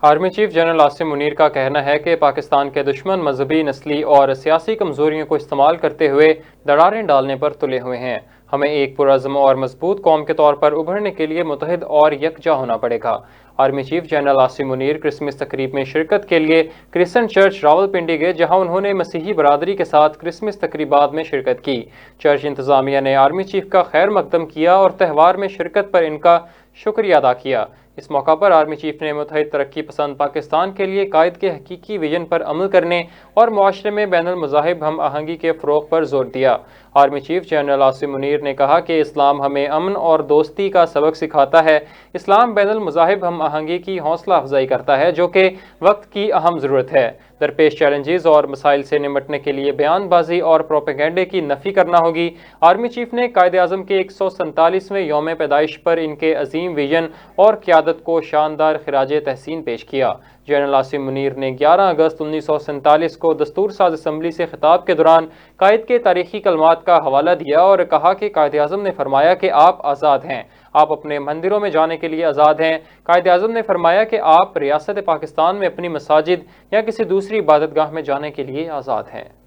Army chief general Asim Munir کا کہنا ہے کہ پاکستان کے دشمن مذہبی، نسلی اور سیاسی کمزوریوں کو استعمال کرتے ہوئے دراڑیں ڈالنے پر تلے ہوئے ہیں۔ ہمیں ایک پرعزم اور مضبوط قوم کے طور پر ابھرنے کے لیے متحد اور یکجا ہونا پڑے گا۔ Army chief general Asim Munir Christmas تقریب میں شرکت کے لیے کرسچن چرچ راولپنڈی گئے، جہاں انہوں نے مسیحی برادری کے ساتھ کرسمس تقریبات میں شرکت کی۔ چرچ انتظامیہ نے آرمی چیف کا خیر مقدم کیا اور تہوار میں شرکت پر ان کا شکریہ ادا کیا۔ اس موقع پر آرمی چیف نے متحد ترقی پسند پاکستان کے لیے قائد کے حقیقی ویژن پر عمل کرنے اور معاشرے میں بین المذاہب ہم آہنگی کے فروغ پر زور دیا۔ Army chief general Asim Munir نے کہا کہ اسلام ہمیں امن اور دوستی کا سبق سکھاتا ہے۔ اسلام بین المذاہب ہم آہنگی کی حوصلہ افزائی کرتا ہے، جو کہ وقت کی اہم ضرورت ہے۔ درپیش چیلنجز اور مسائل سے نمٹنے کے لیے بیان بازی اور پروپیگنڈے کی نفی کرنا ہوگی۔ آرمی چیف نے قائد اعظم کے 147ویں یوم پیدائش پر ان کے عظیم ویژن اور قیادت کو شاندار خراج تحسین پیش کیا۔ جنرل عاصم منیر نے 11 اگست 1947 کو دستور ساز اسمبلی سے خطاب کے دوران قائد کے تاریخی کلمات کا حوالہ دیا اور کہا کہ قائد اعظم نے فرمایا کہ آپ آزاد ہیں، آپ اپنے مندروں میں جانے کے لیے آزاد ہیں۔ قائد اعظم نے فرمایا کہ آپ ریاست پاکستان میں اپنی مساجد یا کسی دوسری عبادت گاہ میں جانے کے لیے آزاد ہیں۔